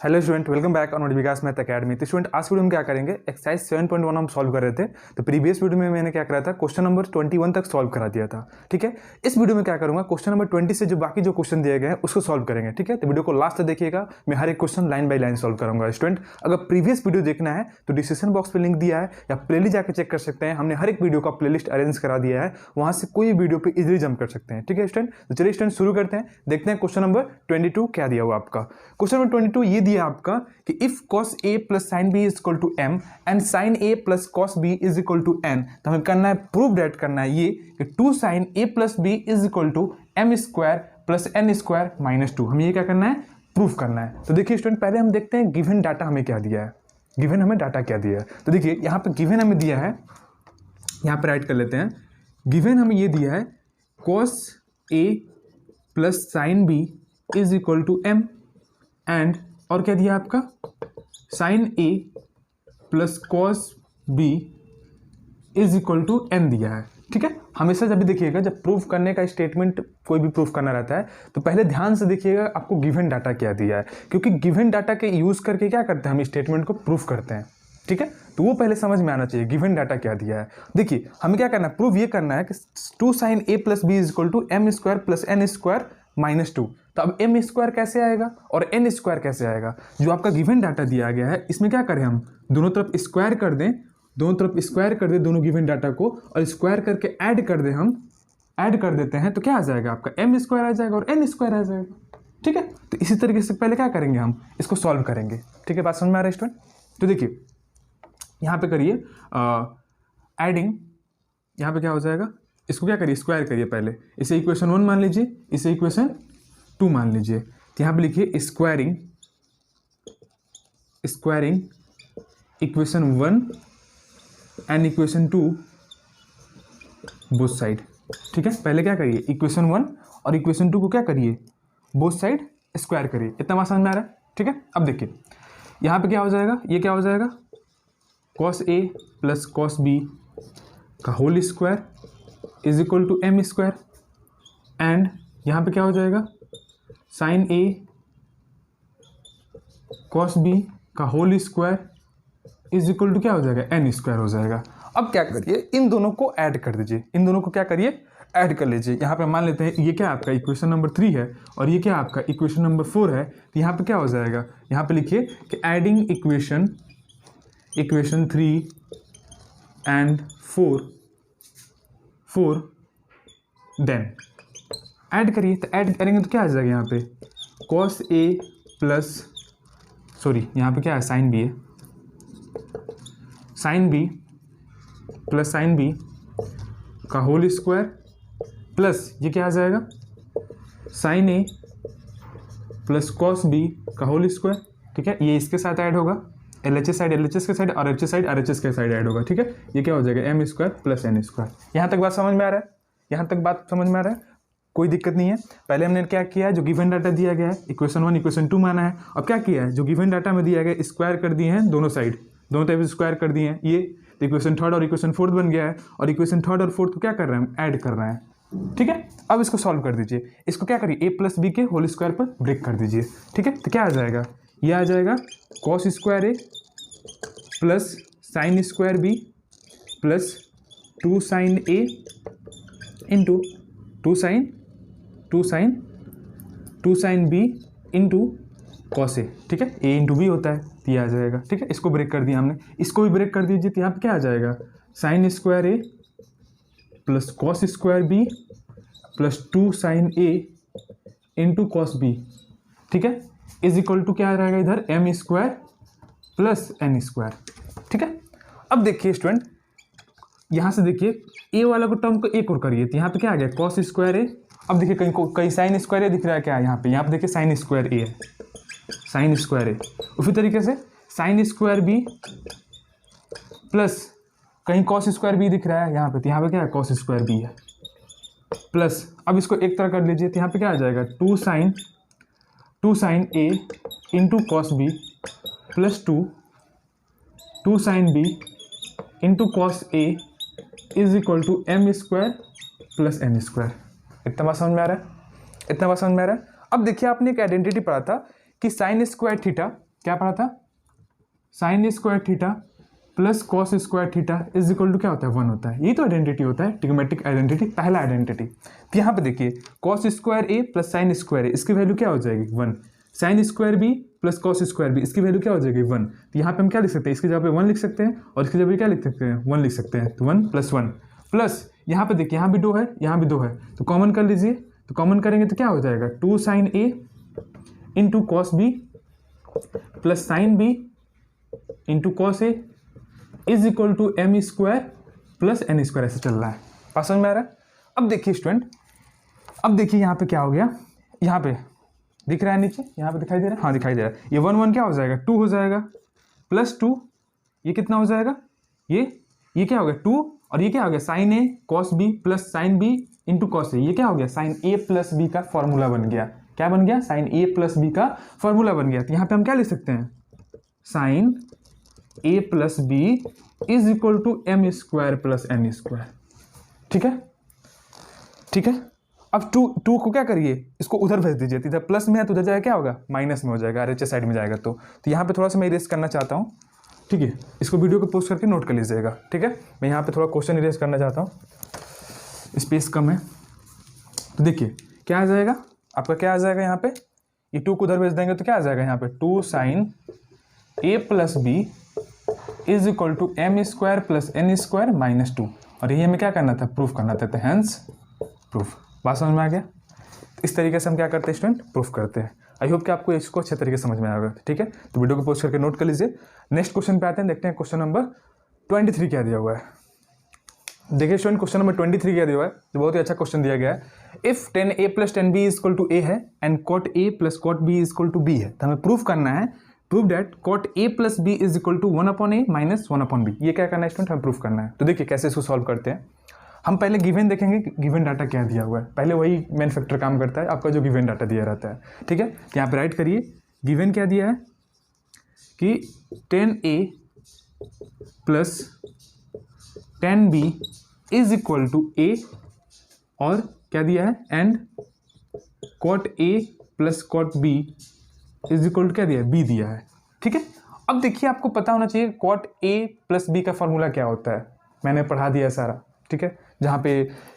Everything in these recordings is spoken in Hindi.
Hello student, welcome back on Vikas math academy. तो स्टूडेंट आज वीडियो में क्या करेंगे, एक्सरसाइज 7.1 हम सॉल्व कर रहे थे। तो प्रीवियस वीडियो में मैंने क्या करा था, क्वेश्चन नंबर 21 तक सॉल्व करा दिया था। ठीक है, इस वीडियो में क्या करूंगा, क्वेश्चन नंबर 20 से जो बाकी जो क्वेश्चन दिए गए हैं उसको सॉल्व करेंगे। ठीक है, तो वीडियो को लास्ट तक देखिएगा, मैं हर एक question line by line solve करूंगा। स्टूडेंट अगर प्रीवियस वीडियो देखना है तो डिस्क्रिप्शन बॉक्स पर लिंक दिया है या प्लेलिस्ट जाकर चेक कर सकते हैं। हमने हर एक वीडियो का प्लेलिस्ट अरेंज करा दिया है, वहां से कोई वीडियो पे इजीली जंप कर सकते हैं। ठीक है स्टूडेंट, तो चलिए स्टूडेंट शुरू करते हैं। देखते हैं क्वेश्चन नंबर 22 क्या दिया हुआ आपका। क्वेश्चन नंबर 22 ये दिया आपका कि if cos a plus sin b is equal to m and sin a plus cos b is equal to n, तो हमें करना है, प्रूव डेट करना है ये कि 2 sin a plus b is equal to m square plus n square minus 2। हमें ये क्या करना है, प्रूफ करना है। तो देखिए स्टूडेंट, पहले हम देखते हैं गिवन डाटा हमें क्या दिया है। गिवन हमें डाटा क्या दिया है, तो देखिए यहाँ पे गिवन हमें दिया है, यहाँ पे राइट कर लेते हैं। गिवन हमें ये दिया है cos a plus sin b is equal to m and और क्या दिया आपका sin a plus cos b is equal to n दिया है। ठीक है, हमेशा जब भी देखिएगा, जब प्रूफ करने का स्टेटमेंट कोई भी प्रूफ करना रहता है तो पहले ध्यान से देखिएगा आपको गिवन डाटा क्या दिया है, क्योंकि गिवन डाटा के यूज करके क्या करते हैं, हम स्टेटमेंट को प्रूफ करते हैं। ठीक है, तो वो पहले समझ में आना चाहिए गिवन डाटा क्या दिया है। देखिए हमें क्या करना है, प्रूफ ये करना है कि 2 sin a plus b is equal to m square plus n square minus 2। तो अब m स्क्वायर कैसे आएगा और n स्क्वायर कैसे आएगा। जो आपका गिवन डाटा दिया गया है इसमें क्या करें, हम दोनों तरफ स्क्वायर कर दें, दोनों तरफ स्क्वायर कर दें दोनों गिवन डाटा को, और स्क्वायर करके ऐड कर दें, हम ऐड कर देते हैं तो क्या आ जाएगा आपका m स्क्वायर आ जाएगा और n स्क्वायर आ जाएगा। ठीक है, तो इसी तरीके से पहले क्या करेंगे, हम इसको सॉल्व करेंगे। ठीक है, बात समझ में आ रहा है स्टूडेंट। तो देखिए यहाँ पे करिए एडिंग, यहाँ पे क्या हो जाएगा, इसको क्या करिए, स्क्वायर करिए पहले। इसे इक्वेशन 1 मान लीजिए, इसे इक्वेशन 2 मान लीजिए। तो यहाँ पे लिखिए squaring, squaring equation 1 and equation 2 both side. ठीक है, पहले क्या करिए, इक्वेशन 1 और इक्वेशन 2 को क्या करिए, बोथ साइड स्क्वायर करिए। इतना बात समझ में आ रहा है। ठीक है, अब देखिए यहाँ पे क्या हो जाएगा, ये क्या हो जाएगा, cos a plus cos b का whole square is equal to m square and यहाँ पे क्या हो जाएगा, sin a cos b का whole square is equal to क्या हो जाएगा, n स्क्वायर हो जाएगा। अब क्या करिए, इन दोनों को ऐड कर दीजिए, इन दोनों को क्या करिए, ऐड कर लीजिए। यहाँ पे मान लेते हैं ये क्या आपका इक्वेशन नंबर 3 है और ये क्या आपका इक्वेशन नंबर 4 है। तो यहाँ पे क्या हो जाएगा, यहाँ पे लिखिए कि adding equation 3 and 4 then add करिए। तो ऐड करेंगे तो क्या आ जाएगा, यहाँ पे cos a प्लस, सॉरी यहाँ पे क्या है, sin b है, sin b plus sin b का होल स्क्वायर प्लस ये क्या आ जाएगा, sin a plus cos b का होल स्क्वायर। ठीक है, ये इसके साथ ऐड होगा, LHS साइड LHS के साइड, RHS साइड RHS के साइड ऐड होगा। ठीक है, ये क्या हो जाएगा, m square plus n square. यहाँ तक बात समझ में आ रहा है, यहाँ तक बात समझ में आ रहा है, कोई दिक्कत नहीं है। पहले हमने क्या किया है, जो गिवन डाटा दिया गया है इक्वेशन 1 इक्वेशन 2 माना है। अब क्या किया है, जो गिवन डाटा में दिया गया स्क्वायर कर दिए हैं दोनों साइड, दोनों तरफ स्क्वायर कर दिए हैं। ये तो इक्वेशन 3 और इक्वेशन 4 बन गया है, और इक्वेशन 3 और 4 को क्या कर रहे हैं, हम ऐड कर रहे हैं। ठीक है, अब इसको सॉल्व कर दीजिए। इसको क्या करिए, a प्लस बी के होल स्क्वायर पर ब्रेक कर दीजिए। ठीक है, तो क्या आ जाएगा, ये आ जाएगा cos square a plus sine square b plus 2 sin a into 2 sin b into cos a। ठीक है, a इंटू b होता है, तो ये आ जाएगा। ठीक है, इसको ब्रेक कर दिया हमने, इसको भी ब्रेक कर दीजिए। तो यहाँ पे क्या आ जाएगा, sin square a plus cos square b plus 2 sin a into cos b। ठीक है, इज इक्वल टू क्या आ जाएगा, इधर m square plus n square. ठीक है, अब देखिए स्टूडेंट, यहाँ से देखिए a वाला को टर्म को एक और करिए। तो यहाँ पे क्या आ गया, cos स्क्वायर a। अब देखिए कहीं sin स्क्वायर a दिख रहा है क्या, यहाँ पे देखिए sin स्क्वायर a है, sin स्क्वायर a। उसी तरीके से sin स्क्वायर b प्लस कहीं cos स्क्वायर b दिख रहा है यहाँ पे, तो यहाँ पे क्या है, cos स्क्वायर b है प्लस, अब इसको एक तरह कर लीजिए। तो यहाँ पे क्या आ जाएगा, 2 sin a into cos b plus 2 sin b into cos a is equal to m square plus n square. इतना बात समझ में आ रहा है, इतना बात समझ में आ रहा है। अब देखिए आपने एक आइडेंटिटी पढ़ा था कि साइन स्क्वायर थीटा क्या पढ़ा था, sine square theta plus cos square theta is equal to क्या होता है, 1 होता है। यही तो आइडेंटिटी होता है, ट्रिग्नोमेट्रिक आइडेंटिटी, पहला आइडेंटिटी। तो यहाँ पे देखिए cos square a plus sine square a, इसकी वैल्यू क्या हो जाएगी 1। Sine square b plus cos square b, इसकी वैल्यू क्या हो जाएगी 1। तो यहाँ पे हम क्या लिख सकते हैं, इसकी जगह पे 1 लिख सकते हैं और इसकी जगह पे क्या लिख सकते हैं, 1 लिख सकते हैं। तो 1 + 1 प्लस यहाँ पे देखिए यहाँ भी 2 है, यहाँ भी 2 है, तो कॉमन कर लीजिए। तो कॉमन करेंगे तो क्या हो जाएगा, 2 sin A into cos B plus sine B into cos a is equal to m square plus n square, ऐसे चल रहा है। बात समझ में आ रहा है। अब देखिए स्टूडेंट, अब देखिए यहाँ पे क्या हो गया, यहाँ पे दिख रहा है नीचे, यहाँ पे दिखाई दे रहा है, हाँ दिखाई दे रहा है। ये 1 1 क्या हो जाएगा, 2 हो जाएगा प्लस 2, ये कितना हो जाएगा, ये क्या हो गया 2, और ये क्या हो गया sine A cos B plus sine B into cos A, ये क्या हो गया साइन ए प्लस बी का फॉर्मूला बन गया। क्या बन गया, साइन ए प्लस बी का फॉर्मूला बन गया। तो यहाँ पे हम क्या लिख सकते हैं, sine A plus b is equal to m square plus n square. ठीक है, ठीक है। अब 2 को क्या करिए, इसको उधर भेज दीजिए, इधर प्लस में है तो उधर जाएगा क्या होगा, माइनस में हो जाएगा, RHS साइड में जाएगा। तो यहाँ पे थोड़ा सा मैं इरेज करना चाहता हूँ, ठीक है। इसको वीडियो को पोस्ट करके नोट कर लीजिएगा, ठीक है। मैं यहाँ पे थोड़ा क्वेश्चन इरेज करना चाहता हूँ, स्पेस कम है। तो देखिए क्या आ जाएगा आपका, क्या आ जाएगा यहाँ पे, ये 2 को उधर भेज देंगे तो क्या आ जाएगा यहाँ पे, 2 sin A plus b is equal to m square plus n square minus 2। और ये हमें क्या करना था, प्रूफ करना था, तो हैंस प्रूफ। बात समझ में आ गया। इस तरीके से हम क्या करते हैं स्टूडेंट, प्रूफ करते हैं। आई होप कि आपको इसको अच्छे तरीके से समझ में आएगा, ठीक है। तो वीडियो को पोस्ट करके नोट कर लीजिए। नेक्स्ट क्वेश्चन पे आते हैं, देखते हैं क्वेश्चन नंबर 23 क्या दिया हुआ है। देखिए स्टूडेंट, क्वेश्चन नंबर 23 क्या दिया हुआ है, जो बहुत ही अच्छा क्वेश्चन दिया गया है। If 10a plus 10b is equal to a है and cot a plus cot b is equal to b है, तो हमें प्रूफ करना है, prove that cot a plus b is equal to 1/a minus 1/b। ये क्या करना है स्टूडेंट, हमें प्रूफ करना है। तो देखिए कैसे इसको सॉल्व करते हैं। हम पहले गिवन देखेंगे, गिवन डाटा क्या दिया हुआ है, पहले वही मेन फैक्टर काम करता है, आपका जो गिवन डाटा दिया रहता है, ठीक है। तो यहाँ पे राइट करिए, गिवन क्या दिया है कि 10a plus 10b is equal to a, और क्या दिया है, and cot a plus cot b is equal to क्या दिया है, b दिया है, ठीक है। अब देखिए आपको पता होना चाहिए cot a प्लस b का फॉर्मूला क्या होता है, मैंने पढ़ा दिया सारा, ठीक है। जहाँ पे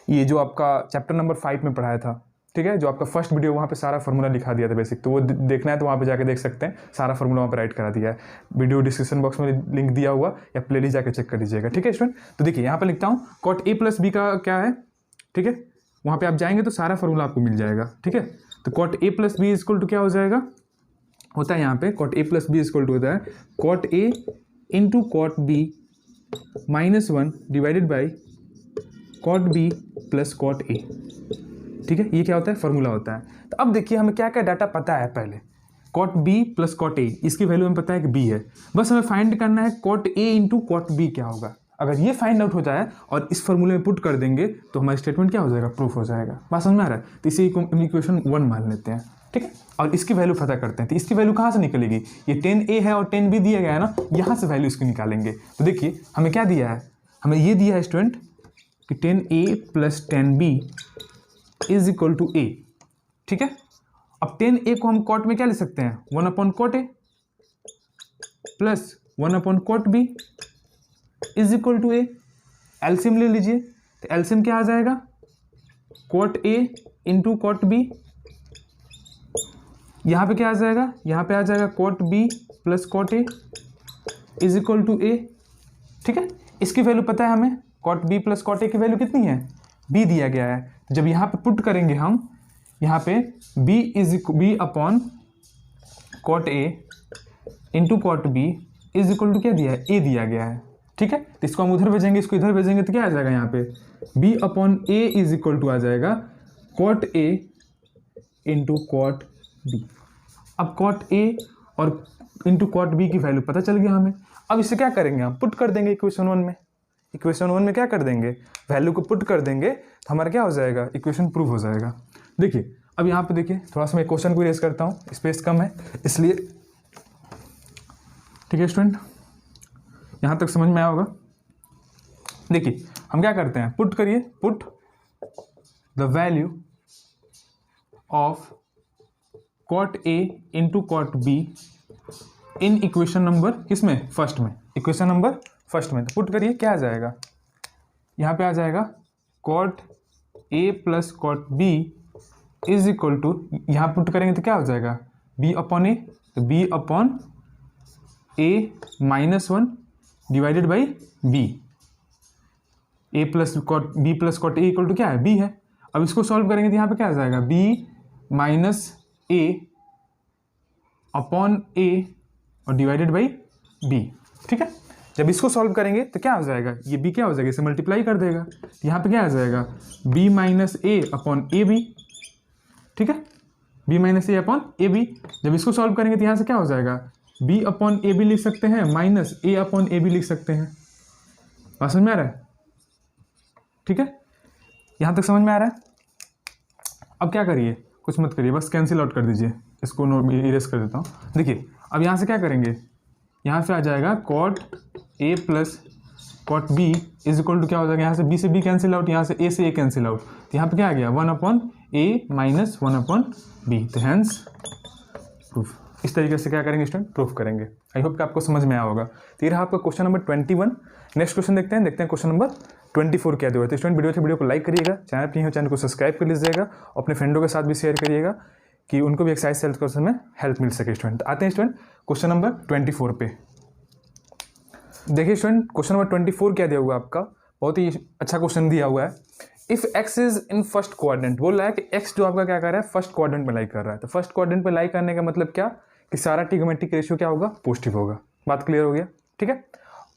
ये जो आपका चैप्टर नंबर 5 में पढ़ाया था, ठीक है, जो आपका फर्स्ट वीडियो, वहाँ पे सारा फॉर्मूला लिखा दिया था बेसिक, तो वो देखना है तो वहाँ पे जाके देख सकते हैं, सारा फॉर्मूला वहाँ पे राइट करा दिया है। वीडियो डिस्क्रिप्शन बॉक्स में लिंक दिया हुआ, या प्लेलिस्ट जाके चेक कर लीजिएगा, ठीक है स्टूडेंट। तो देखिए यहाँ पे लिखता हूँ cot a प्लस b का क्या है, ठीक है, वहाँ पे आप जाएंगे तो सारा फॉर्मूला आपको मिल जाएगा, ठीक है। तो cot a plus b is equal to क्या हो जाएगा, होता है यहाँ पे cot a plus b is equal to होता है cot a into cot b minus 1 divided by cot b plus cot a, ठीक है। ये क्या होता है, फॉर्मूला होता है। तो अब देखिए हमें क्या क्या डाटा पता है, पहले cot b plus cot a, इसकी वैल्यू हमें पता है कि b है, बस हमें फाइंड करना है cot a into cot b क्या होगा। अगर ये फाइंड आउट हो जाए और इस फॉर्मूले में पुट कर देंगे तो हमारा स्टेटमेंट क्या हो जाएगा, प्रूफ हो जाएगा। बात समझ में आ रहा है। तो इसे इक्वेशन 1 मान लेते हैं, ठीक है, और इसकी वैल्यू पता करते हैं। तो इसकी वैल्यू कहाँ से निकलेगी, ये 10a है और 10b दिया गया है ना, यहाँ से वैल्यू इसकी निकालेंगे। तो देखिए हमें क्या दिया है, हमें ये दिया है स्टूडेंट कि 10a plus 10b is equal to a, ठीक है। अब 10a को हम कॉट में क्या ले सकते हैं, 1/cot a plus 1/cot b is equal to a। LCM ले लीजिए, तो एलसीएम क्या आ जाएगा, cot a into cot b, यहाँ पे क्या आ जाएगा, यहाँ पे आ जाएगा cot b plus cot a is equal to a, ठीक है। इसकी वैल्यू पता है हमें, cot b plus cot a की वैल्यू कितनी है, b दिया गया है। तो जब यहाँ पे पुट करेंगे हम, यहाँ पे b upon cot a into cot b is equal to क्या दिया है, a दिया गया है, ठीक है। तो इसको हम उधर भेजेंगे, इसको इधर भेजेंगे तो क्या आ जाएगा, यहाँ पे b upon a is equal to आ जाएगा cot a into cot b। अब cot a और इंटू cot b की वैल्यू पता चल गया हमें। अब इसे क्या करेंगे, हम पुट कर देंगे इक्वेशन 1 में। इक्वेशन 1 में क्या कर देंगे, वैल्यू को पुट कर देंगे तो हमारा क्या हो जाएगा, इक्वेशन प्रूव हो जाएगा। देखिए अब यहाँ पे देखिए, थोड़ा सा मैं क्वेश्चन को इरेज करता हूँ, स्पेस कम है इसलिए, ठीक है स्टूडेंट, यहाँ तक समझ में आया होगा। देखिए हम क्या करते हैं, पुट करिए, put the value of cot a into cot b in equation number किसमें, फर्स्ट में, इक्वेशन नंबर फर्स्ट में। तो पुट करिए, क्या आ जाएगा, यहाँ पे आ जाएगा cot a plus cot b is equal to, यहाँ पुट करेंगे तो क्या हो जाएगा, बी अपॉन ए, तो b upon a minus 1 divided by b. A plus cot b plus cot a equal to क्या है, बी है। अब इसको सॉल्व करेंगे तो यहाँ पे क्या आ जाएगा, बी माइनस ए अपॉन ए और डिवाइडेड बाई बी। ठीक है, जब इसको सॉल्व करेंगे तो क्या हो जाएगा, ये बी क्या हो जाएगा, इसे मल्टीप्लाई कर देगा, यहाँ पे क्या आ जाएगा, b minus a upon a b. ठीक है, b minus a upon a b. जब इसको सॉल्व करेंगे तो यहाँ से क्या हो जाएगा, बी अपॉन ए बी लिख सकते हैं minus a upon a b लिख सकते हैं। बात समझ में आ रहा है? ठीक है, यहाँ तक समझ में आ रहा है? अब क्या करिए, कुछ मत करिए, बस कैंसिल आउट कर दीजिए, इसको इरेज कर देता हूँ। देखिए अब यहाँ से क्या करेंगे, यहाँ से आ जाएगा cot a plus cot b is equal to क्या हो जाएगा, यहाँ से बी से बी कैंसिल आउट, यहाँ से ए कैंसिल आउट, तो यहाँ पे क्या आ गया, 1 upon a minus 1 upon B. तो हैंस प्रूफ। इस तरीके से क्या करेंगे स्टूडेंट, प्रूफ करेंगे। आई होप कि आपको समझ में आया होगा। तो ये रहा आपका क्वेश्चन नंबर 21। नेक्स्ट क्वेश्चन देखते हैं क्वेश्चन नंबर 24 क्या दिया हुआ है। तो स्टूडेंट वीडियो को लाइक करिएगा, चैनल पर नहीं हो चैनल को सब्सक्राइब कर लीजिएगा, अपने फ्रेंडों के साथ भी शेयर करिएगा कि उनको भी एक्सरसाइज सेल्फ क्वेश्चन में हेल्प मिल सके। स्टूडेंट आते हैं स्टूडेंट क्वेश्चन नंबर 24 पे। देखिए स्टूडेंट क्वेश्चन नंबर 24 क्या दिया हुआ है आपका, बहुत ही अच्छा क्वेश्चन दिया हुआ है। If x is in first quadrant, बोल रहा है कि x जो आपका क्या कर रहा है, फर्स्ट क्वाड्रेंट में लाई कर रहा है। तो फर्स्ट क्वाड्रेंट पे लाई करने का मतलब क्या, कि सारा ट्रिग्नोमेट्रिक रेशियो क्या होगा, पॉजिटिव होगा। बात क्लियर हो गया? ठीक है,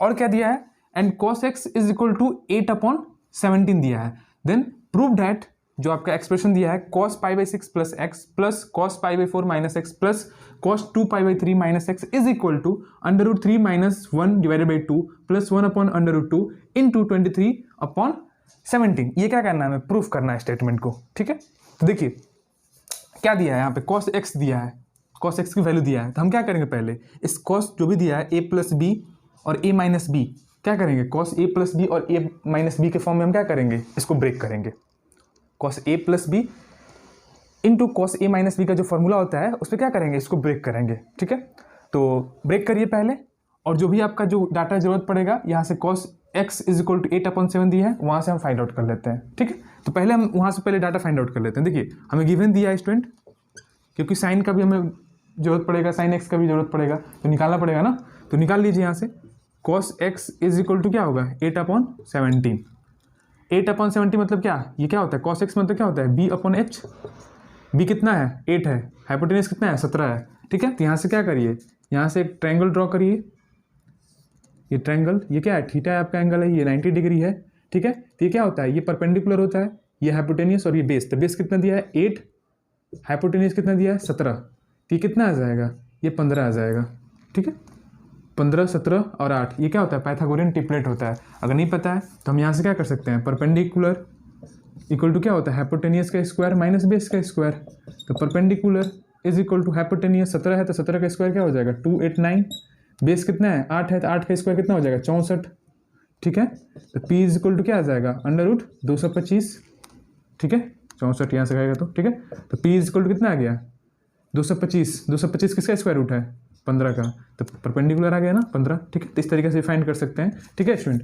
और क्या दिया है, and cos x is equal to 8/17 दिया है। देन प्रूव दैट, जो आपका एक्सप्रेशन दिया है cos π/6 plus x plus cos π/4 minus x plus cos 2π/3 minus x is equal to √3 minus 1 divided by 2 plus 1 upon √2 into 23/17। ये क्या करना है, हमें प्रूफ करना है स्टेटमेंट को। ठीक है, तो देखिए क्या दिया है यहाँ पे, cos x दिया है, cos x की वैल्यू दिया है। तो हम क्या करेंगे, पहले इस cos जो भी दिया है a प्लस बी और a माइनस बी, क्या करेंगे, cos a प्लस बी और a माइनस बी के फॉर्म में हम क्या करेंगे, इसको ब्रेक करेंगे। cos a plus b into cos a minus b का जो फॉर्मूला होता है उस पर क्या करेंगे, इसको ब्रेक करेंगे। ठीक है, तो ब्रेक करिए पहले, और जो भी आपका जो डाटा जरूरत पड़ेगा, यहाँ से cos x is equal to 8/7 दिया है, वहाँ से हम फाइंड आउट कर लेते हैं। ठीक है, तो पहले हम वहाँ से पहले डाटा फाइंड आउट कर लेते हैं। देखिए हमें गिवन दिया है स्टूडेंट, क्योंकि साइन का भी हमें जरूरत पड़ेगा, साइन x का भी जरूरत पड़ेगा, तो निकालना पड़ेगा ना। तो निकाल लीजिए यहाँ से, cos x is equal to क्या होगा, 8/17। 8/17 मतलब क्या, ये क्या होता है, cos x मतलब क्या होता है, b अपॉन h। b कितना है, 8 है, हाइपोटेनस कितना है, 17 है। ठीक है, तो यहाँ से क्या करिए, यहाँ से एक ट्रायंगल ड्रॉ करिए। ये ट्रायंगल, ये क्या है, थीटा है आपका एंगल है, ये 90 डिग्री है। ठीक है, तो ये क्या होता है, ये परपेंडिकुलर होता है, ये हाइपोटेनियस और ये बेस। तो बेस कितना दिया है, 8, हाइपोटेनियस कितना दिया है, 17। तो ये कितना आ जाएगा, ये 15 आ जाएगा। ठीक है, 15, 17 और 8, ये क्या होता है, पाइथागोरियन ट्रिपलेट होता है। अगर नहीं पता है तो हम यहाँ से क्या कर सकते हैं, परपेंडिकुलर इक्वल टू क्या होता है, हाइपोटेनियस का स्क्वायर माइनस बेस का स्क्वायर। तो perpendicular is equal to hypotenuse 17 है, तो 17 का स्क्वायर क्या हो जाएगा, 289। बेस कितना है, 8 है, तो 8 का स्क्वायर कितना हो जाएगा, 64। ठीक है, तो p इज इक्वल टू क्या आ जाएगा, √225। ठीक है, 64 यहाँ से आएगा तो। ठीक है, तो p इज इक्वल टू कितना आ गया, 225। 225 किसका स्क्वायर रूट है, 15 का, तो परपेंडिकुलर आ गया ना 15। ठीक है, तो इस तरीके से फाइंड कर सकते हैं। ठीक है स्टूडेंट,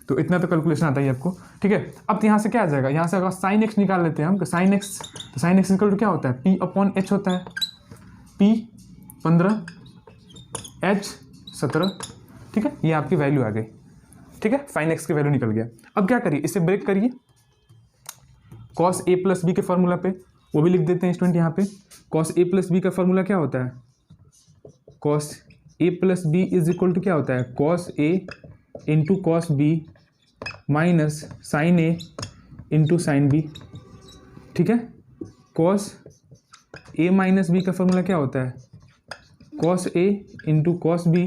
तो इतना तो कैलकुलेशन आता है आपको। ठीक है, अब यहाँ से क्या आ जाएगा, यहाँ से अगर साइन एक्स निकाल लेते हैं हम, तो साइन एक्स, तो साइन एक्स इक्वल टू क्या होता है, p/h होता है, p 15 h 17। ठीक है, ये आपकी वैल्यू आ गई। ठीक है, साइन एक्स की वैल्यू निकल गया। अब क्या करिए, इसे ब्रेक करिए, cos a प्लस बी के फॉर्मूला पे, वो भी लिख देते हैं स्टूडेंट यहाँ पे। cos a प्लस बी का फॉर्मूला क्या होता है, cos a plus b is equal to क्या होता है, cos a into cos b minus sine a into sine b। ठीक है, cos a माइनस बी का फॉर्मूला क्या होता है, cos a into cos b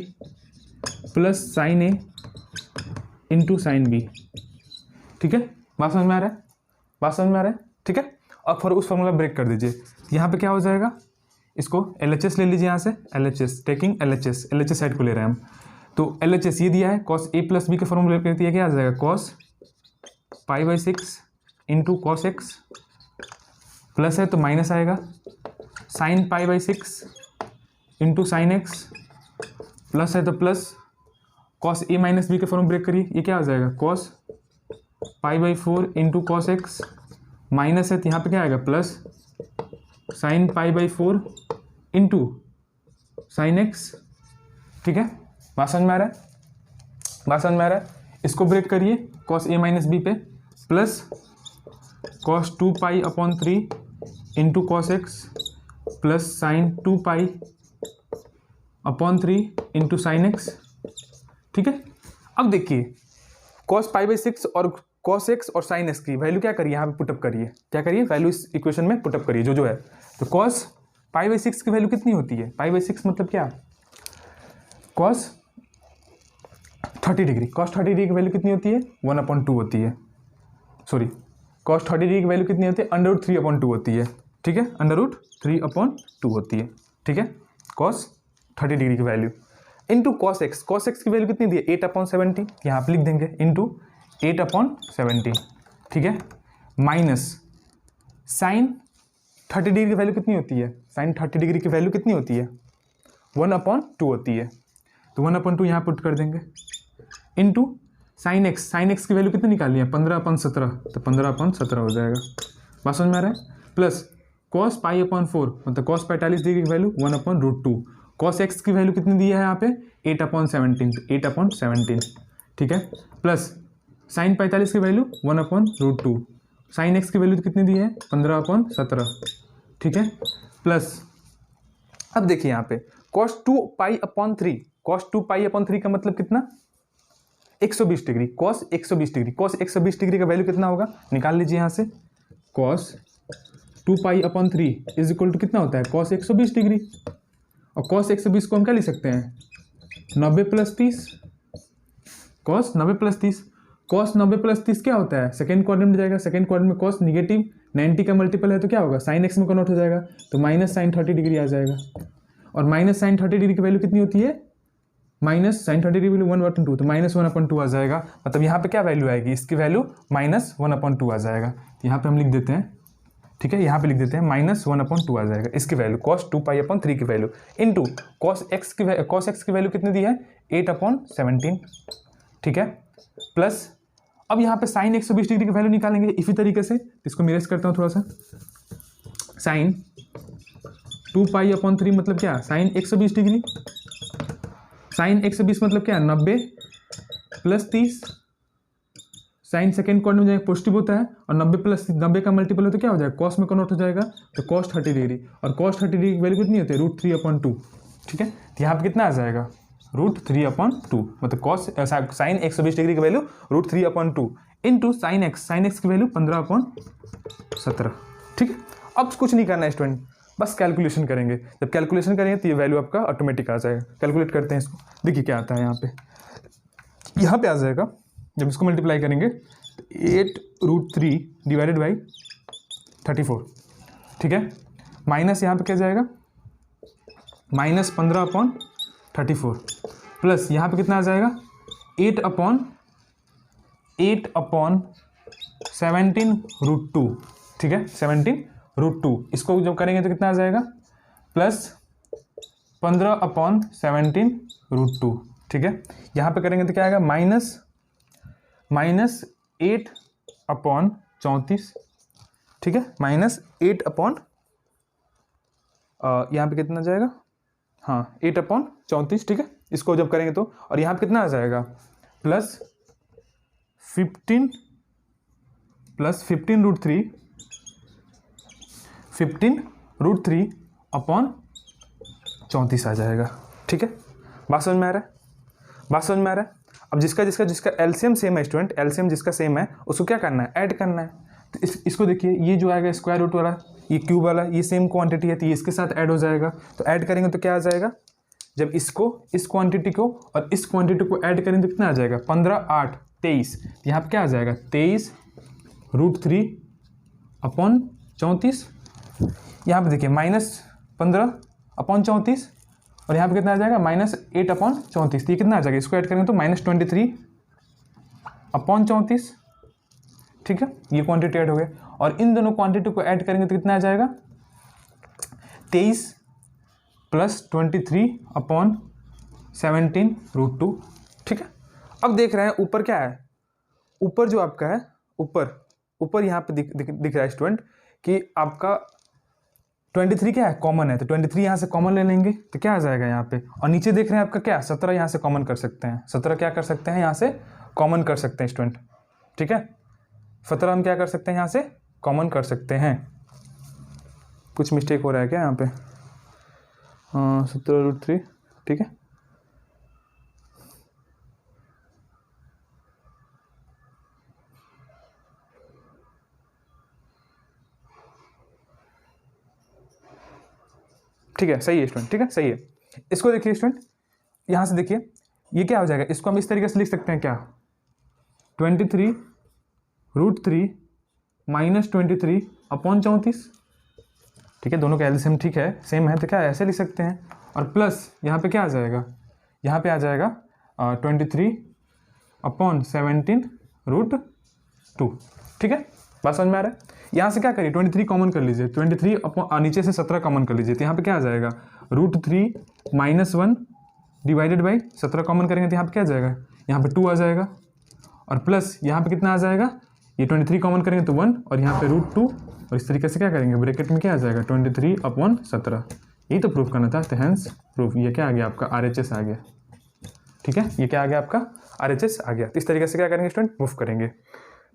plus sine a into sine b। ठीक है, बात समझ में आ रहा है, बात समझ में आ रहा है। ठीक है, और फिर उस फॉर्मूला ब्रेक कर दीजिए। यहाँ पे क्या हो जाएगा, इसको LHS ले लीजिए, यहाँ से LHS, टेकिंग LHS साइड को ले रहे हैं हम। तो LHS ये दिया है, cos a प्लस बी का फॉर्मूला ब्रेक करती है, क्या आ जाएगा, cos π/6 into cos x plus है तो माइनस आएगा, sine π/6 into sine x plus है तो plus, cos A minus B के फॉर्म ब्रेक करिए, ये क्या आ जाएगा cos π/4 into cos x, minus है तो यहाँ पे क्या आएगा plus sine π/4 into sine x. ठीक है, बात समझ में आ रहा है, बात समझ में आ रहा है। इसको ब्रेक करिए कॉस ए माइनस बी पे, plus cos 2π/3 into cos x plus sine 2π/3 into sine x. ठीक है, अब देखिए कॉस π/6 और कॉस एक्स और साइन एक्स की वैल्यू क्या करिए, यहाँ पे पुटअप करिए, क्या करिए वैल्यू इस इक्वेशन में पुटअप करिए जो है। तो कॉस π/6 की वैल्यू कितनी होती है, π/6 मतलब क्या, कॉस 30 डिग्री, कॉस 30 डिग्री की वैल्यू कितनी होती है 1/2 होती है, सॉरी कॉस 30 डिग्री की वैल्यू कितनी होती है √3/2 होती है। ठीक है, √3/2 होती है। ठीक है, कॉस 30 डिग्री की value into cos x, cos x की वैल्यू कितनी दी है 8/70, यहाँ पे लिख देंगे इंटू 8/70। ठीक है, माइनस साइन 30 डिग्री की वैल्यू कितनी होती है, साइन 30 डिग्री की वैल्यू कितनी होती है 1/2 होती है, तो 1/2 यहाँ पुट कर देंगे into sine x, sign x की वैल्यू कितनी निकालनी है 15/17, तो 15/17 हो जाएगा, बात समझ में आ रहा है। प्लस कॉस π/4 मतलब कॉस 45 डिग्री की वैल्यू 1/√2, कॉस एक्स की वैल्यू कितनी दी है यहाँ पे 8/17, 8/17। ठीक है, प्लस साइन 45 की वैल्यू 1/√2, साइन एक्स की वैल्यू कितनी दी है 15/17। ठीक है, प्लस अब देखिए यहाँ पे कॉस 2π/3, कॉस 2π/3 का मतलब कितना 120 degree, cos 120 degree, cos 120 degree का वैल्यू कितना होगा निकाल लीजिए यहाँ से, कॉस 2π/3 इज इक्वल टू कितना होता है कॉस 120 डिग्री, और कॉस 120 को हम क्या लिख सकते हैं 90 + 30, कॉस 90 + 30, कॉस 90 + 30 क्या होता है सेकेंड क्वाड्रेंट में जाएगा, सेकेंड क्वाड्रेंट में कॉस निगेटिव 90 का मल्टीपल है तो क्या होगा साइन एक्स में कन्वर्ट हो जाएगा, तो माइनस साइन 30 डिग्री आ जाएगा, और माइनस साइन 30 डिग्री की वैल्यू कितनी होती है माइनस साइन 30 डिग्री वैल्यू 1/2, तो माइनस 1/2 आ जाएगा, मतलब यहाँ पे क्या वैल्यू आएगी इसकी वैल्यू माइनस 1/2 आ जाएगा, तो यहाँ पे हम लिख देते हैं। ठीक है, यहाँ पे लिख देते हैं माइनस 1/2 आ जाएगा इसकी वैल्यू कॉस 2π/3 की वैल्यू इंटू कॉस एक्स की वैल्यू कितनी दी है 8/17। ठीक है, प्लस अब यहाँ पे साइन 120 डिग्री की वैल्यू निकालेंगे इसी तरीके से, इसको मिरेज करता हूँ थोड़ा सा, साइन 2π/3 मतलब क्या साइन 120 डिग्री, साइन 120 मतलब क्या 90 + 30, साइन सेकेंड क्वाड्रेंट में जाएगा पॉजिटिव होता है, और 90 + 90 का मल्टीपल हो तो क्या हो जाएगा कॉस में कन्वर्ट हो जाएगा, तो कॉस 30 डिग्री, और कॉस 30 डिग्री की वैल्यू कितनी होती है √3/2। ठीक है, तो यहाँ पे कितना आ जाएगा √3/2, मतलब कॉस साइन 120 डिग्री की वैल्यू √3/2 इंटू साइन एक्स की वैल्यू 15/17। ठीक है, अब कुछ नहीं करना है स्टूडेंट, बस कैलकुलेशन करेंगे, जब कैलकुलेशन करेंगे तो ये वैल्यू आपका ऑटोमेटिक आ जाएगा। कैलकुलेट करते हैं इसको, देखिए क्या आता है यहाँ पे आ जाएगा, जब इसको मल्टीप्लाई करेंगे 8√3 डिवाइडेड बाई 34। ठीक है, माइनस यहाँ पे क्या जाएगा माइनस 15/34, प्लस यहाँ पे कितना आ जाएगा 8/17√2। ठीक है, 17√2, इसको जब करेंगे तो कितना आ जाएगा प्लस 15/17√2। ठीक है, यहाँ पे करेंगे तो क्या आएगा माइनस 8/34। ठीक है, माइनस 8 यहाँ पे कितना जाएगा 8/34। ठीक है, इसको जब करेंगे तो, और यहाँ पे कितना आ जाएगा प्लस 15 + 15√3 15√3/34 आ जाएगा। ठीक है, बात समझ में आ रहा है, बात समझ में आ रहा है। अब जिसका एलसीएम सेम है स्टूडेंट, एलसीएम जिसका सेम है उसको क्या करना है ऐड करना है, तो इसको देखिए ये जो आएगा स्क्वायर रूट वाला, ये क्यूब वाला, ये सेम क्वांटिटी है तो ये इसके साथ ऐड हो जाएगा, तो ऐड करेंगे तो क्या आ जाएगा जब इसको इस क्वांटिटी को और इस क्वांटिटी को ऐड करेंगे तो कितना आ जाएगा 15 8 23, तो यहाँ पर क्या आ जाएगा 23√3/34। यहाँ पे देखिए माइनस 15/34, और यहाँ पे कितना आ जाएगा माइनस 8/34, तो ये कितना आ जाएगा इसको ऐड करेंगे तो -23/34। ठीक है, ये क्वांटिटी ऐड हो गया, और इन दोनों क्वांटिटी को ऐड करेंगे तो कितना आ जाएगा 23 + 23/34 17√2। ठीक है, अब देख रहे हैं ऊपर क्या है, ऊपर जो आपका है ऊपर यहाँ पे दिख रहा है स्टूडेंट कि आपका 23 क्या है, कॉमन है, तो 23 यहाँ से कॉमन ले लेंगे तो क्या आ जाएगा यहाँ पे, और नीचे देख रहे हैं आपका क्या 17 यहाँ से कॉमन कर सकते हैं, 17 क्या कर सकते हैं यहाँ से कॉमन कर सकते हैं स्टूडेंट। ठीक है, 17 हम क्या कर सकते हैं यहाँ से कॉमन कर सकते हैं। कुछ मिस्टेक हो रहा है क्या यहाँ पे, 17√3। ठीक है, ठीक है, सही है स्टूडेंट, ठीक है सही है। इसको देखिए स्टूडेंट, यहाँ से देखिए ये क्या हो जाएगा, इसको हम इस तरीके से लिख सकते हैं क्या, 23√3 माइनस 23/34। ठीक है, दोनों का एलसीएम ठीक है सेम है, तो क्या ऐसे लिख सकते हैं, और प्लस यहाँ पे क्या आ जाएगा, यहाँ पे आ जाएगा 23/17√2। ठीक है, बात समझ में आ रहा है। यहाँ से क्या करिए 23 कॉमन कर लीजिए, 23 नीचे से 17 कॉमन कर लीजिए, तो यहाँ पे क्या आ जाएगा √3 - 1 डिवाइडेड बाई 17 कॉमन करेंगे तो यहाँ पे क्या आ जाएगा, यहाँ पे 2 आ जाएगा, और प्लस यहाँ पे कितना आ जाएगा, ये 23 कॉमन करेंगे तो 1, और यहाँ पे √2, और इस तरीके से क्या करेंगे ब्रैकेट में क्या आ जाएगा 23/17। यही तो प्रूफ करना था, तो हैंस प्रूफ। ये क्या आ गया आपका RHS आ गया। ठीक है, ये क्या आ गया आपका RHS आ गया। तो इस तरीके से क्या करेंगे स्टूडेंट, प्रूफ करेंगे।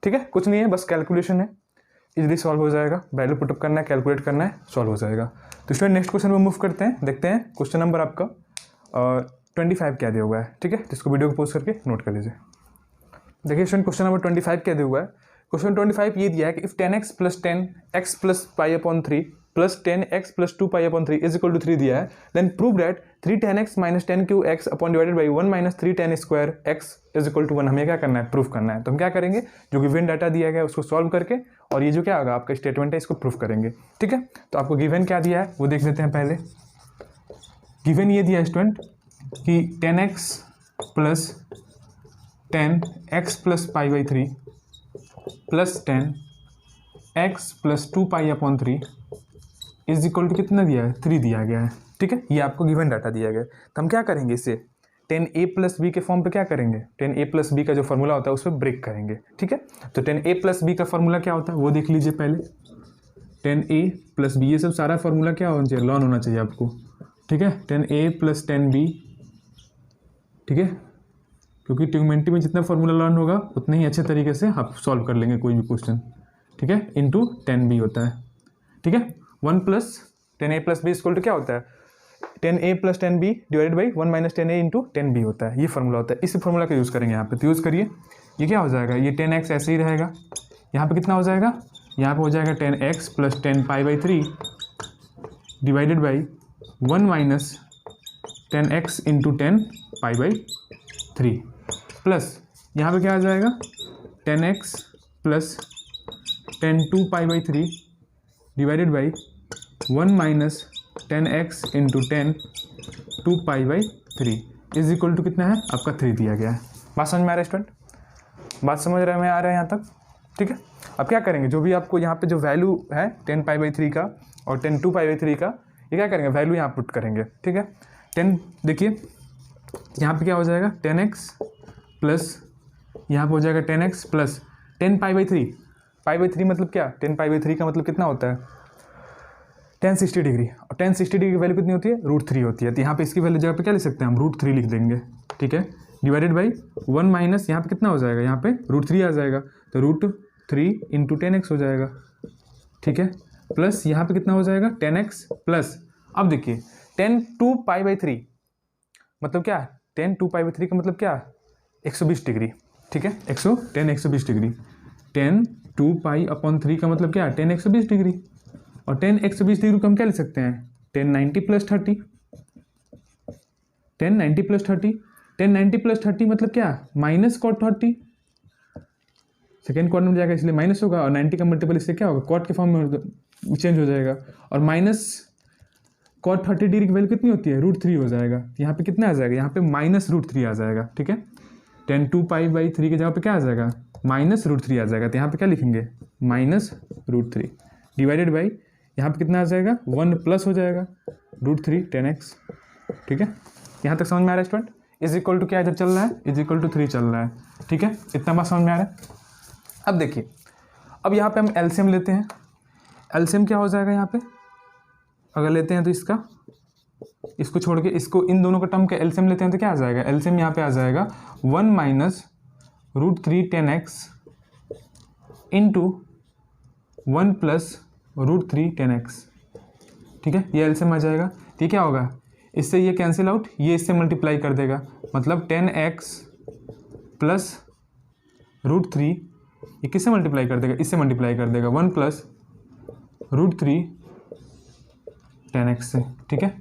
ठीक है, कुछ नहीं है, बस कैलकुलेशन है, इजीली सॉल्व हो जाएगा, वैल्यू पुटअप करना है, कैलकुलेट करना है, सॉल्व हो जाएगा। तो स्टूडेंट नेक्स्ट क्वेश्चन में मूव करते हैं, देखते हैं क्वेश्चन नंबर आपका 25 क्या दिया हुआ है। ठीक है, तो इसको वीडियो को पोस्ट करके नोट कर लीजिए। देखिए स्टूडेंट क्वेश्चन नंबर 25 क्या दिया हुआ है। क्वेश्चन 25 ये दिया है कि if 10x + 10x + π/3 + 10x + 2π/3 is equal to 3 दिया है, then prove that 310x - 10x divided by 1 - 310² is equal to 1। हमें क्या करना है, प्रूफ करना है। तो हम क्या करेंगे, जो गिवन डाटा दिया गया है उसको सॉल्व करके, और ये जो क्या होगा आपका स्टेटमेंट है इसको प्रूफ करेंगे। ठीक है, तो आपको गिवन क्या दिया है वो देख लेते हैं पहले। गिवन ये दिया है स्टूडेंट कि 10x + 10x + π/3 + 10x + 2π/3 is equal to कितना दिया है, 3 दिया गया है। ठीक है, ये आपको गिवन डाटा दिया गया है। तो हम क्या करेंगे, इसे 10a + b के फॉर्म पे क्या करेंगे, 10a + b का जो फॉर्मूला होता है उस पर ब्रेक करेंगे। ठीक है, तो 10a + b का फॉर्मूला क्या होता है वो देख लीजिए पहले। 10a + b, ये सब सारा फॉर्मूला क्या होना चाहिए, लर्न होना चाहिए आपको। ठीक है, 10a + 10b। ठीक है, क्योंकि ट्रिग्नोमेट्री में जितना फॉर्मूला लर्न होगा उतने ही अच्छे तरीके से आप सॉल्व कर लेंगे कोई भी क्वेश्चन। ठीक है, इंटू 10b होता है। ठीक है, 1 + 10a + b इक्वल टू क्या होता है, 10a + 10b divided by 1 - 10a into 10b होता है, ये फॉर्मूला होता है। इस फॉर्मूला का यूज़ करेंगे यहाँ पे, तो यूज़ करिए। ये क्या हो जाएगा, ये 10x ऐसे ही रहेगा, यहाँ पे कितना हो जाएगा, यहाँ पे हो जाएगा 10x + 10π/3 divided by 1 - 10x into 10π/3 plus यहाँ पे क्या आ जाएगा 10x + 10 divided by 1 - 10x into 10 2π/3 is equal to कितना है आपका 3 दिया गया है। बात समझ में आ रहा है स्टूडेंट, बात समझ रहे में आ रहा है यहाँ तक। ठीक है, अब क्या करेंगे, जो भी आपको यहाँ पे जो वैल्यू है 10π/3 का और 10 2π/3 का, ये क्या करेंगे वैल्यू यहाँ पुट करेंगे। ठीक है, 10 देखिए यहाँ पे क्या हो जाएगा 10x प्लस यहाँ पे हो जाएगा 10x प्लस 10π/3। π/3 मतलब क्या, 10π/3 का मतलब कितना होता है 1060 डिग्री, और 1060 डिग्री की वैल्यू कितनी होती है √3 होती है। तो यहाँ पे इसकी वैल्यू जगह पे क्या लिख सकते हैं हम, √3 लिख देंगे। ठीक है, डिवाइडेड बाई 1 माइनस यहाँ पे कितना हो जाएगा, यहाँ पे √3 आ जाएगा, तो √3 इंटू 10x हो जाएगा। ठीक है, प्लस यहाँ पे कितना हो जाएगा 10x प्लस, अब देखिए 10 2π/3 मतलब क्या, 10 2π/3 का मतलब क्या 120 डिग्री। ठीक है, 120 डिग्री, 10 2π/3 का मतलब क्या 10 120 डिग्री, और 10 120 डिग्री को हम क्या लिख सकते हैं 10 90 + 30, 10 90 + 30, 10 90 + 30 मतलब क्या -cot 30, सेकेंड क्वाड्रेंट में जाएगा इसलिए माइनस होगा, और 90 का मल्टीपल इससे क्या होगा कॉट के फॉर्म में चेंज हो जाएगा, और -cot 30 डिग्री की वैल्यू कितनी होती है √3 हो जाएगा। यहाँ पे कितना आ जाएगा, यहाँ पे -√3 आ जाएगा। ठीक है, 10 2π/3 की जगह पे क्या आ जाएगा -√3 आ जाएगा, तो यहाँ पे क्या लिखेंगे -√3 डिवाइडेड बाई यहाँ पे कितना आ जाएगा 1 प्लस हो जाएगा √3 10x। ठीक है, यहाँ तक समझ में आ रहा है स्टूडेंट? इज इक्वल टू क्या इधर चल रहा है, इज इक्वल टू 3 चल रहा है, ठीक है, इतना बात समझ में आ रहा है। अब देखिए, अब यहाँ पे हम एलसीएम लेते हैं। एलसीएम क्या हो जाएगा यहाँ पे, अगर लेते हैं तो इसको छोड़ के इसको, इन दोनों का टर्म का एलसीएम लेते हैं तो क्या आ जाएगा, एलसीएम यहाँ पे आ जाएगा 1 minus √3 10x into 1 plus √3 10x, ठीक है, ये एलसीएम आ जाएगा। तो ये क्या होगा, इससे ये कैंसिल आउट, ये इससे मल्टीप्लाई कर देगा, मतलब 10x प्लस √3, ये किससे मल्टीप्लाई कर देगा, इससे मल्टीप्लाई कर देगा 1 प्लस √3 10x से, ठीक है,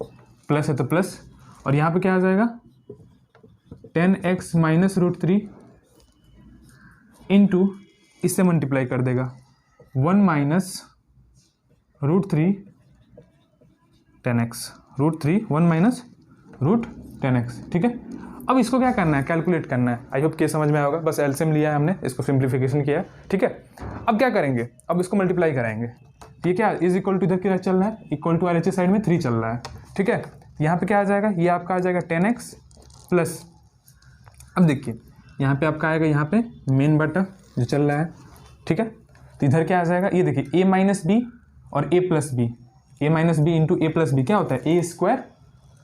प्लस है तो प्लस, और यहाँ पे क्या आ जाएगा 10x माइनस √3 इंटू इससे मल्टीप्लाई कर देगा 1 माइनस √3 10x, √3 1 माइनस √10x, ठीक है। अब इसको क्या करना है, कैलकुलेट करना है। आई होप कि समझ में आया होगा, बस एलसीएम लिया है हमने, इसको सिंप्लीफिकेशन किया है, ठीक है। अब क्या करेंगे, अब इसको मल्टीप्लाई कराएंगे, ये क्या इज इक्वल टू इधर क्या चल रहा है, इक्वल टू RHS साइड में 3 चल रहा है, ठीक है। यहाँ पे क्या आ जाएगा, ये आपका आ जाएगा 10x प्लस, अब देखिए यहाँ पे आपका आएगा, यहाँ पे मेन बटा जो चल रहा है, ठीक है। तो इधर क्या आ जाएगा, ये देखिए a माइनस बी और a plus b, a minus b into a plus b क्या होता है, a square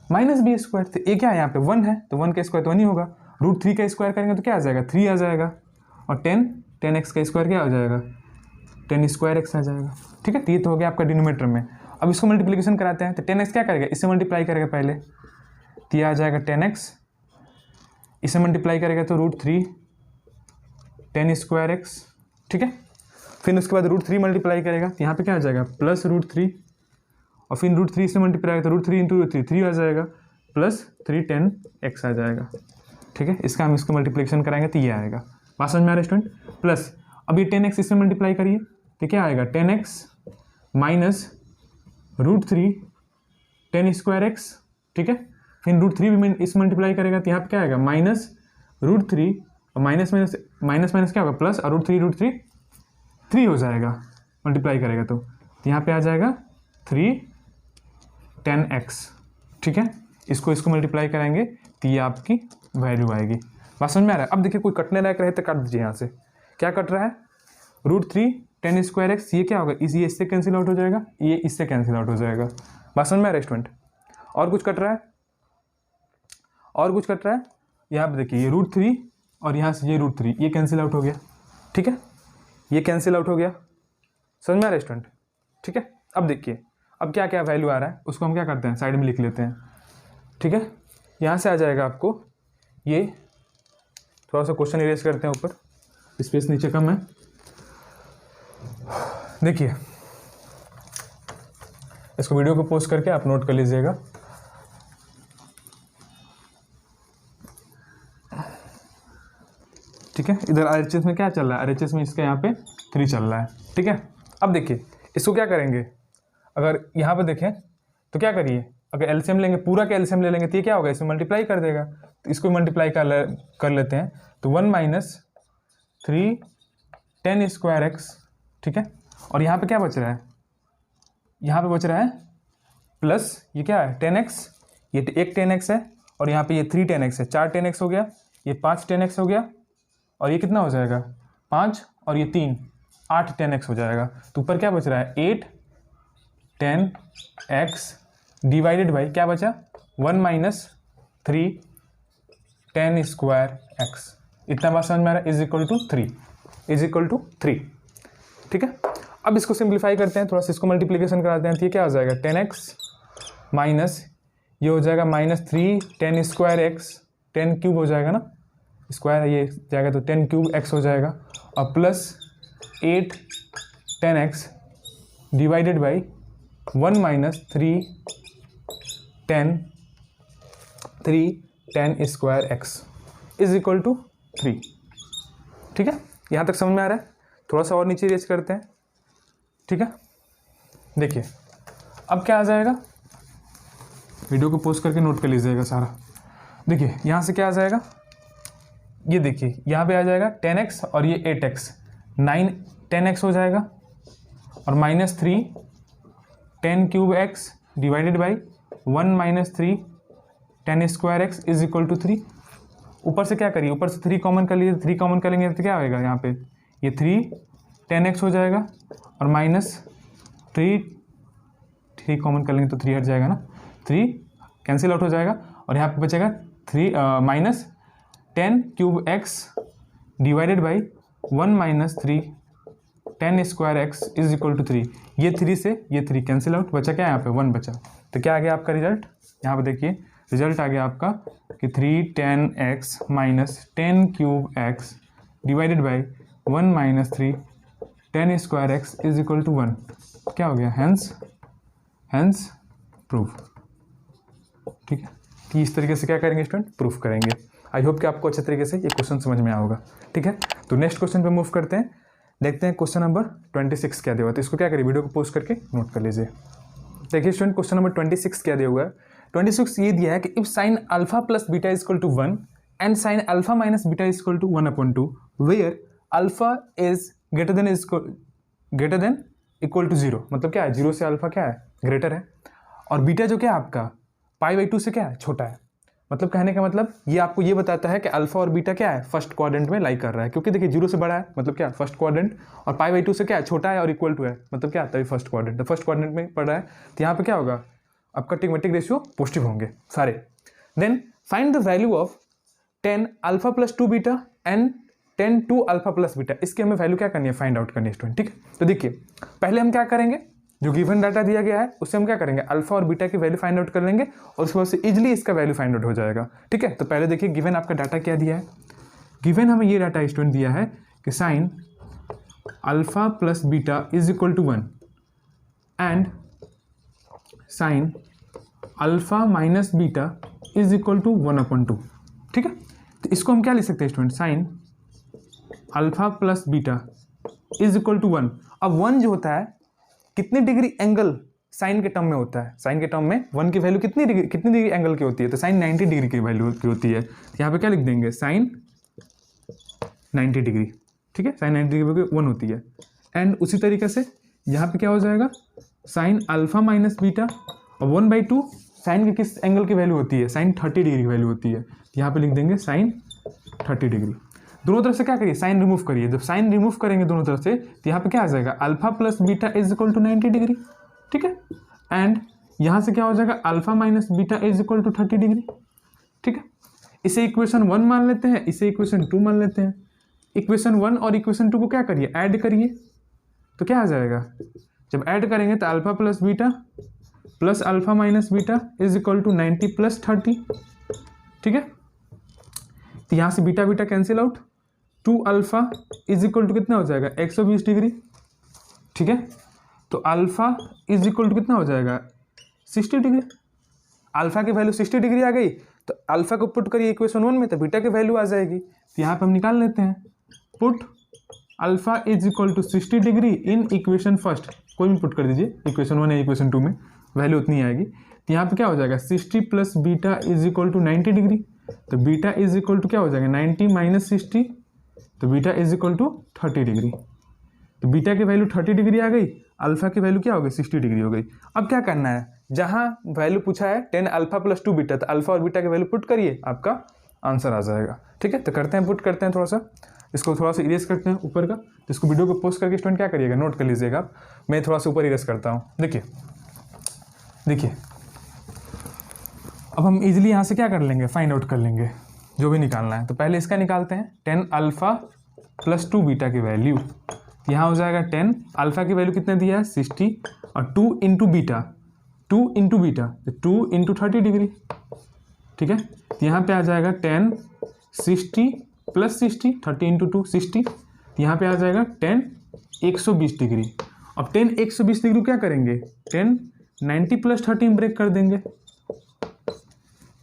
minus b square. तो a क्या है यहाँ पे 1 है, तो 1 का स्क्वायर तो 1 ही होगा, √3 का स्क्वायर करेंगे तो क्या आ जाएगा 3 आ जाएगा, और 10x का स्क्वायर क्या आ जाएगा 10 स्क्वायर x आ जाएगा, ठीक है। तो ये तो हो गया आपका डिनोमिनेटर में। अब इसको मल्टीप्लिकेशन कराते हैं, तो 10x क्या करेगा, इससे मल्टीप्लाई करेगा पहले, तो ये आ जाएगा 10x, इसे मल्टीप्लाई करेगा तो √3 10 स्क्वायर x, ठीक है। फिर उसके बाद √3 मल्टीप्लाई करेगा, तो यहाँ पे क्या आ जाएगा प्लस √3, और फिर √3 से मल्टीप्लाई करेगा तो √3 इंटू √3 3 आ जाएगा, प्लस 3 10x आ जाएगा, ठीक है। इसका हम इसको मल्टीप्लिकेशन कराएंगे तो ये आएगा, बात समझ में आ रहा है स्टूडेंट। प्लस अब ये 10x इससे मल्टीप्लाई करिए तो क्या आएगा 10x माइनस √3 10 स्क्वायर x, ठीक है। फिर √3 भी इस मल्टीप्लाई करेगा तो यहाँ पे क्या आएगा माइनस √3, और माइनस माइनस क्या होगा प्लस, और √3 3 हो जाएगा, मल्टीप्लाई करेगा तो यहाँ पे आ जाएगा 3 10x, ठीक है। इसको मल्टीप्लाई करेंगे तो ये आपकी वैल्यू आएगी, बात समझ में आ रहा है। अब देखिए कोई कटने लायक रहे तो काट दीजिए, यहाँ से क्या कट रहा है √3 10 स्क्वायर x, ये क्या होगा, ये इससे कैंसिल आउट हो जाएगा, ये इससे कैंसिल आउट हो जाएगा, बात समझ में आ रहा है स्टूडेंट। और कुछ कट रहा है, और कुछ कट रहा है, यहाँ पे देखिए ये √3 और यहाँ से ये √3, ये कैंसिल आउट हो गया, ठीक है, ये कैंसिल आउट हो गया, समझ में आ रहा है स्टूडेंट, ठीक है। अब देखिए अब क्या क्या वैल्यू आ रहा है, उसको हम क्या करते हैं साइड में लिख लेते हैं, ठीक है। यहाँ से आ जाएगा आपको ये, थोड़ा सा क्वेश्चन इरेज करते हैं, ऊपर स्पेस नीचे कम है, देखिए इसको वीडियो को पोस्ट करके आप नोट कर लीजिएगा। ठीक है, इधर RHS में क्या चल रहा है, RHS में इसका यहाँ पे 3 चल रहा है, ठीक है। अब देखिए इसको क्या करेंगे, अगर यहाँ पे देखें तो क्या करिए, अगर एलसीएम लेंगे, पूरा का एलसीएम ले लेंगे तो ये क्या होगा, इसमें मल्टीप्लाई कर देगा, तो इसको मल्टीप्लाई कर लेते हैं, तो 1 माइनस 3 10 स्क्वायर x, ठीक है। और यहाँ पे क्या बच रहा है, यहाँ पे बच रहा है प्लस ये क्या है 10x, ये एक 10x है, और यहाँ पे ये 3 10x है, 4 10x हो गया, ये 5 10x हो गया, और ये कितना हो जाएगा 5 और ये 3 8 10x हो जाएगा। तो ऊपर क्या बच रहा है 8 10x डिवाइडेड बाई क्या बचा 1 माइनस 3 10 स्क्वायर x, इतना बात समझ में आ रहा है, इज इक्वल टू 3, ठीक है। अब इसको सिंप्लीफाई करते हैं, थोड़ा सा इसको मल्टीप्लिकेशन कराते हैं, तो ये क्या हो जाएगा 10x माइनस ये हो जाएगा माइनस 3 10 स्क्वायर x, 10 क्यूब हो जाएगा ना, स्क्वायर है ये जाएगा तो 10 क्यूब x हो जाएगा, और plus 8 10x divided by 1 minus 3 10 square x is equal to 3, ठीक है। यहाँ तक समझ में आ रहा है, थोड़ा सा और नीचे रेज करते हैं, ठीक है। देखिए अब क्या आ जाएगा, वीडियो को पोस्ट करके नोट कर लीजिएगा सारा। देखिए यहाँ से क्या आ जाएगा, ये देखिए यहाँ पे आ जाएगा 10x और ये 8x 9 10x हो जाएगा, और minus 3 10 cube x divided by 1 minus 3 ten square x is equal to 3। ऊपर से क्या करिए, ऊपर से 3 कॉमन कर लीजिए, 3 कॉमन करेंगे तो क्या होएगा यहाँ पे, ये 3 10x हो जाएगा और माइनस 3 कॉमन कर लेंगे तो 3 हट जाएगा ना, 3 कैंसिल आउट हो जाएगा और यहाँ पे बचेगा 3 minus 10 cube x divided by 1 minus 3 10 square x is equal to 3। ये 3 से ये 3 कैंसिल आउट, बचा क्या यहाँ पे 1 बचा। तो क्या आ गया आपका रिजल्ट, यहाँ पे देखिए रिजल्ट आ गया आपका कि 3 10x minus 10 cube x divided by 1 minus 3 10 square x is equal to 1। क्या हो गया, हैंस प्रूफ। ठीक है, कि इस तरीके से क्या करेंगे स्टूडेंट, प्रूफ करेंगे। आई होप कि आपको अच्छे तरीके से ये क्वेश्चन समझ में आया होगा। ठीक है, तो नेक्स्ट क्वेश्चन पे मूव करते हैं, देखते हैं क्वेश्चन नंबर 26 क्या दिया हुआ है। तो इसको क्या करिए, वीडियो को पोस्ट करके नोट कर लीजिए। देखिए स्टूडेंट, क्वेश्चन नंबर 26 क्या दिया हुआ है। 26 ये दिया है कि if sine alpha plus beta is equal to 1 and sine alpha minus beta is equal to 1/2 where alpha is greater than equal to 0। मतलब क्या है, 0 से अल्फा क्या है, ग्रेटर है, और बीटा जो क्या है आपका π/2 से क्या है, छोटा है। मतलब कहने का मतलब ये आपको ये बताता है कि अल्फा और बीटा क्या है, फर्स्ट क्वाड्रेंट में लाई कर रहा है, क्योंकि देखिए 0 से बड़ा है मतलब क्या, फर्स्ट क्वाड्रेंट, और π/2 से क्या है, छोटा है और इक्वल टू है, मतलब क्या तभी फर्स्ट क्वाड्रेंट। तो फर्स्ट क्वाड्रेंट में पड़ रहा है, तो यहाँ पे क्या होगा, आपका ट्रिग्मेटिक रेशियो पॉजिटिव होंगे सारे। Then find the value of 10 alpha plus 2 beta and 10 2 alpha plus beta. इसकी हमें वैल्यू क्या करनी है, फाइंड आउट करनी है स्टूडेंट। ठीक है, तो देखिए पहले हम क्या करेंगे, जो गिवन डाटा दिया गया है उससे हम क्या करेंगे, अल्फा और बीटा की वैल्यू फाइंड आउट कर लेंगे और उसके बाद से इजीली इसका वैल्यू फाइंड आउट हो जाएगा। ठीक है, तो पहले देखिए गिवन आपका डाटा क्या दिया है। गिवन हमें ये डाटा स्टूडेंट दिया है कि sine alpha plus beta is equal to 1 and sine alpha minus beta is equal to 1/2। ठीक है, तो इसको हम क्या लिख सकते हैं student, sine alpha plus beta is equal to 1। अब 1 जो होता है कितनी डिग्री एंगल साइन के टर्म में होता है, साइन के टर्म में 1 की वैल्यू कितनी डिग्री एंगल की होती है, तो साइन 90 डिग्री की वैल्यू की होती है। यहाँ पे क्या लिख देंगे, साइन 90 डिग्री। ठीक है, साइन 90 डिग्री 1 होती है। एंड उसी तरीके से यहाँ पे क्या हो जाएगा, साइन अल्फा माइनस बीटा और 1/2 साइन के किस एंगल की वैल्यू होती है, साइन 30 डिग्री की वैल्यू होती है। तो यहाँ पे लिख देंगे साइन 30 डिग्री। दोनों तरफ से क्या करिए, साइन रिमूव करिए। जब साइन रिमूव करेंगे दोनों तरफ से तो यहाँ पे क्या आ जाएगा, alpha plus beta is equal to 90 degree. ठीक है, एंड यहाँ से क्या हो जाएगा, alpha minus beta is equal to 30 degree. ठीक है, इसे इक्वेशन 1 मान लेते हैं, इसे इक्वेशन 2 मान लेते हैं। इक्वेशन 1 और इक्वेशन 2 को क्या करिए, ऐड करिए, तो क्या आ जाएगा, जब ऐड करेंगे तो alpha plus beta plus alpha minus beta is equal to 90 plus 30। ठीक है, तो यहाँ से beta beta cancel out, 2 alpha is equal to कितना हो जाएगा, 120 डिग्री। ठीक है, तो अल्फा इज इक्वल टू कितना हो जाएगा, 60 डिग्री। अल्फा की वैल्यू 60 डिग्री आ गई, तो अल्फा को पुट करिए इक्वेशन 1 में, तो बीटा की वैल्यू आ जाएगी। तो यहाँ पे हम निकाल लेते हैं, put alpha is equal to 60 degree in equation first, कोई भी पुट कर दीजिए, इक्वेशन 1 या इक्वेशन 2 में वैल्यू उतनी आएगी। तो यहाँ पे क्या हो जाएगा, 60 plus beta is equal to 90 degree. तो बीटा इज इक्वल टू क्या हो जाएगा, 90 माइनस 60, तो beta is equal to 30 degree. तो बीटा की वैल्यू 30 डिग्री आ गई, अल्फा की वैल्यू क्या हो गई, 60 डिग्री हो गई। अब क्या करना है, जहाँ वैल्यू पूछा है 10 अल्फा प्लस 2 बीटा, तो अल्फा और बीटा की वैल्यू पुट करिए, आपका आंसर आ जाएगा। ठीक है, तो करते हैं, पुट करते हैं, थोड़ा सा इसको थोड़ा सा इरेज करते हैं ऊपर का। तो इसको वीडियो को पोस्ट करके स्टूडेंट क्या करिएगा, नोट कर लीजिएगा आप। मैं थोड़ा सा ऊपर इरेज करता हूँ। देखिए अब हम इजीली यहाँ से क्या कर लेंगे, फाइंड आउट कर लेंगे जो भी निकालना है। तो पहले इसका निकालते हैं, 10 अल्फा प्लस 2 बीटा की वैल्यू, यहाँ हो जाएगा 10 अल्फा की वैल्यू कितने दिया है, 60, और 2 इंटू बीटा, तो 2 इंटू 30 डिग्री। ठीक है, तो यहाँ पे आ जाएगा 10 60 प्लस 60, 30 इंटू 2 60, यहाँ पे आ जाएगा 10 120 डिग्री। अब 10 120 डिग्री क्या करेंगे, 10 90 प्लस 30 ब्रेक कर देंगे,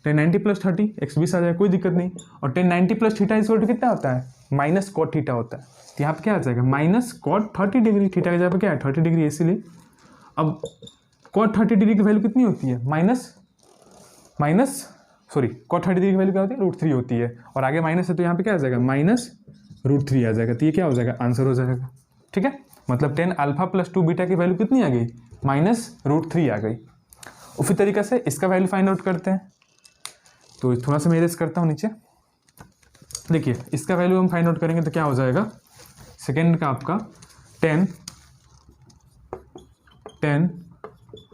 10 90 प्लस 30 120 आ जाएगा, कोई दिक्कत नहीं। और 10 90 plus theta is equal to कितना होता है, माइनस कॉट थीटा होता है। तो यहाँ पे क्या आ जाएगा, माइनस कॉट 30 डिग्री, थीटा की जगह पे क्या है 30 डिग्री, इसीलिए अब कॉट 30 डिग्री की वैल्यू कितनी होती है, कॉट 30 डिग्री की वैल्यू क्या होती है, √3 होती है, और आगे माइनस है तो यहाँ पे क्या आ जाएगा, माइनस √3 आ जाएगा। तो ये क्या हो जाएगा, आंसर हो जाएगा। ठीक है, मतलब 10 अल्फा प्लस 2 बीटा की वैल्यू कितनी आ गई, माइनस √3 आ गई। उसी तरीके से इसका वैल्यू फाइंड आउट करते हैं। तो थोड़ा सा मैं इरेज करता हूँ नीचे। देखिए इसका वैल्यू हम फाइंड आउट करेंगे तो क्या हो जाएगा, सेकेंड का आपका 10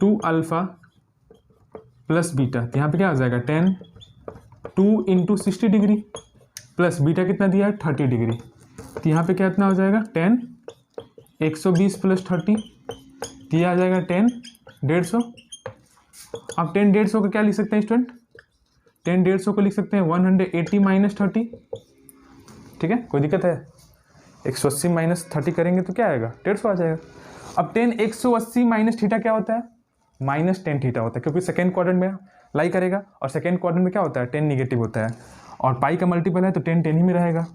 2 अल्फा प्लस बीटा, यहाँ पे क्या आ जाएगा 10 2 इंटू 60 डिग्री प्लस बीटा कितना दिया है 30 डिग्री, तो यहाँ पे कितना हो जाएगा 10 120 प्लस 30, तो ये आ जाएगा 10 150। अब 10 150 का क्या लिख सकते हैं स्टूडेंट, 10 150 को लिख सकते हैं 180 माइनस 30, ठीक है, कोई दिक्कत है। 180 माइनस 30 करेंगे तो क्या आएगा 150 आ जाएगा। अब 10 180 माइनस थीटा क्या होता है, माइनस 10 थीटा होता है, क्योंकि सेकेंड क्वाड्रेंट में लाई करेगा और सेकेंड क्वाड्रेंट में क्या होता है 10 निगेटिव होता है, और पाई का मल्टीपल है तो 10 10 ही में रहेगा,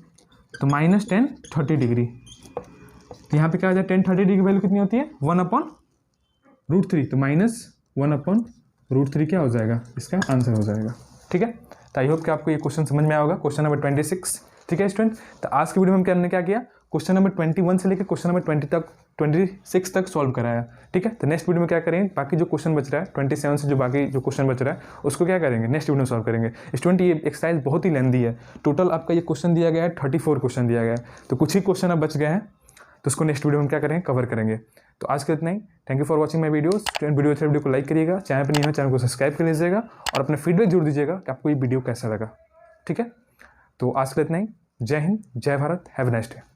तो माइनस 10 30 डिग्री, तो यहाँ पे क्या आ जाए 10 30 डिग्री की वैल्यू कितनी होती है 1/√3, तो माइनस 1/√3 क्या हो जाएगा, इसका आंसर हो जाएगा। ठीक है, तो आई होप कि आपको ये क्वेश्चन समझ में आया होगा, क्वेश्चन नंबर 26। ठीक है स्टूडेंट, तो आज की वीडियो में हमने क्या किया, क्वेश्चन नंबर 21 से लेकर क्वेश्चन नंबर 26 तक सॉल्व कराया। ठीक है, तो नेक्स्ट वीडियो में क्या करेंगे, बाकी जो क्वेश्चन बच रहा है 27 से जो बाकी जो क्वेश्चन बच रहा है उसको क्या करेंगे नेक्स्ट वीडियो में सॉल्व करेंगे। स्टूडेंट ये एक्सरसाइज बहुत ही लेंदी है, टोटल आपका ये क्वेश्चन दिया गया है 34 क्वेश्चन दिया गया है, तो कुछ ही क्वेश्चन अब बच गए हैं, तो उसको नेक्स्ट वीडियो में क्या करेंगे कवर करेंगे। तो आज के इतना ही, thank you for watching my videos. Video अच्छे वीडियो को लाइक करिएगा, चैनल पर नहीं है चैनल को सब्सक्राइब कर लीजिएगा और अपने फीडबैक जरूर दीजिएगा कि आपको ये वीडियो कैसा लगा। ठीक है, तो आज के इतना ही, जय हिंद जय Bharat, have a nice day.